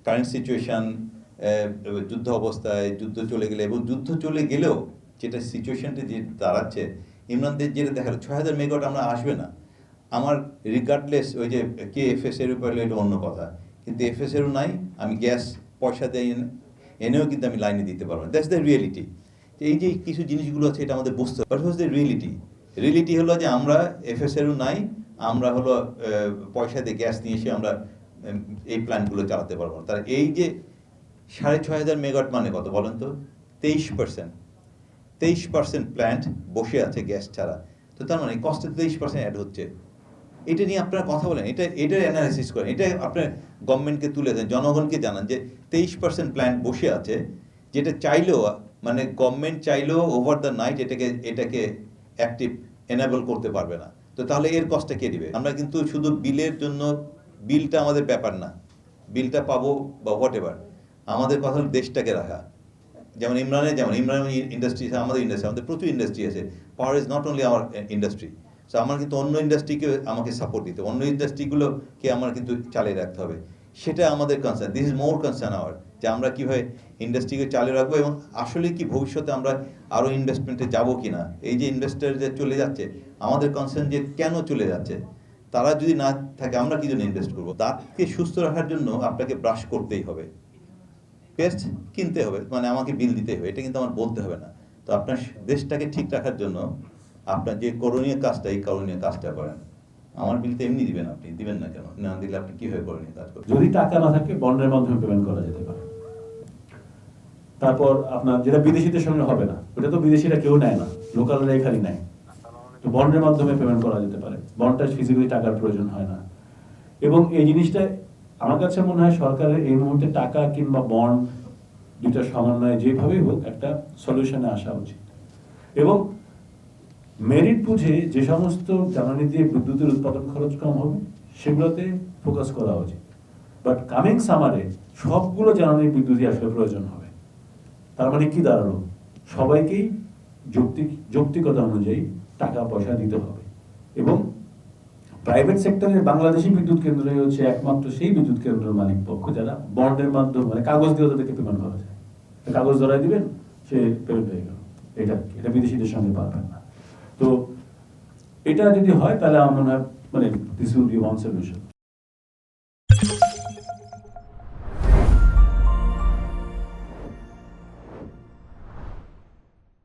Current situation, যুদ্ধ অবস্থায় যুদ্ধ চলে গেলে এবং যুদ্ধ চলে গেলেও যেটা সিচুয়েশানটা যে দাঁড়াচ্ছে, ইমরানদের যেটা দেখালো 6,000 মেগাওয়াট আমরা আসবে না। আমার রিগার্ডলেস ওই যে কে এফএসের উপরে এটা অন্য কথা, কিন্তু এফএসেরও নাই, আমি গ্যাস পয়সা দিয়ে এনেও কিন্তু আমি লাইনে দিতে পারবো না। That's the reality. এই যে কিছু জিনিসগুলো আছে এটা আমাদের বুঝতে হবে। But what's the reality? Reality হলো যে আমরা এফএসেরও নাই, আমরা হলো পয়সা দিয়ে গ্যাস নিয়ে এসে আমরা এই প্ল্যান্টগুলো চালাতে পারবো না। তার এই যে 6,500 মেগাওয়াট মানে কত বলেন তো? 23%। 23% প্ল্যান্ট বসে আছে গ্যাস ছাড়া। তো তার মানে কস্টে 23% অ্যাড হচ্ছে। এটা নিয়ে আপনারা কথা বলেন, এটার অ্যানালাইসিস করেন, এটা আপনার গভর্নমেন্টকে তুলে দেন, জনগণকে জানান যে 23% প্ল্যান্ট বসে আছে, যেটা চাইলেও মানে গভর্নমেন্ট চাইলেও ওভার দ্য নাইট এটাকে অ্যাক্টিভ এনেবল করতে পারবে না। তো তাহলে এর কষ্টটা কে দিবে? আমরা কিন্তু শুধু বিলের জন্য, বিলটা আমাদের ব্যাপার না, বিলটা পাবো বা হোয়াট এভার, আমাদের কথা হলো দেশটাকে রাখা। যেমন ইমরান ইন্ডাস্ট্রি, আমাদের ইন্ডাস্ট্রি, আমাদের প্রচুর ইন্ডাস্ট্রি আছে। Power is not only hour industry. So আমার কিন্তু অন্য ইন্ডাস্ট্রিকে আমাকে সাপোর্ট দিতে, অন্য ইন্ডাস্ট্রিগুলোকে আমার কিন্তু চালিয়ে রাখতে হবে। সেটা আমাদের concern, this is more concern our, যে আমরা কীভাবে ইন্ডাস্ট্রিকে চালিয়ে রাখবো এবং আসলে কি ভবিষ্যতে আমরা আরও ইনভেস্টমেন্টে যাবো কি না। এই যে ইনভেস্টার যে চলে যাচ্ছে, আমাদের কনসার্ন যে কেন চলে যাচ্ছে, তারা যদি না থাকে আমরা কি জন্য ইনভেস্ট করবো? দাঁতকে সুস্থ রাখার জন্য আপনাকে ব্রাশ করতেই হবে, পেস্ট কিনতে হবে, মানে আমাকে বিল দিতে হবে, এটা কিন্তু আমার বলতে হবে না। তো আপনার দেশটাকে ঠিক রাখার জন্য আপনার যে করণীয় কাজটা, এই করণীয় কাজটা করেন। আমার বিল তো এমনি দিবেন, আপনি দিবেন না কেন? না দিলে আপনি কীভাবে করণীয় কাজ করবেন? যদি টাকা না থাকে বন্ডের মাধ্যমে পেমেন্ট করা যেতে পারে। তারপর আপনার যেটা বিদেশিদের সঙ্গে হবে না, ওটা তো বিদেশিরা কেউ নেয় না, লোকালরা এখানে নেয়, তো বন্ডের মাধ্যমে পেমেন্ট করা যেতে পারে। বন্ডটা ফিজিক্যালি টাকার প্রয়োজন হয় না। এবং এই জিনিসটা আমার কাছে মনে হয় সরকারের এই মুহূর্তে টাকা কিংবা বন্ড দুইটার সমন্বয়ে যেভাবেই হোক একটা সলিউশনে আসা উচিত। এবং মেরিট বুঝে যে সমস্ত জ্বালানি দিয়ে বিদ্যুতের উৎপাদন খরচ কম হবে সেগুলোতে ফোকাস করা উচিত। বাট কামিং সামারে সবগুলো জ্বালানি বিদ্যুৎই আসলে প্রয়োজন হবে। তার মানে কি দাঁড়ালো? সবাইকেই যৌক্তিকতা অনুযায়ী টাকা পয়সা দিতে হবে। এবং প্রাইভেট সেক্টরের বাংলাদেশি বিদ্যুৎ কেন্দ্রই হচ্ছে একমাত্র সেই বিদ্যুৎ কেন্দ্রের মালিক পক্ষ যারা বন্ডের মাধ্যমে, মানে কাগজ দিয়ে তাদেরকে পেমেন্ট করা যায়। কাগজ ধরাই দিবেন, সে পেমেন্ট হয়ে গেল। এটা বিদেশিদের সঙ্গে পারবেন না। তো এটা যদি হয় তাহলে আমার মনে হয় মানে this will be one solution.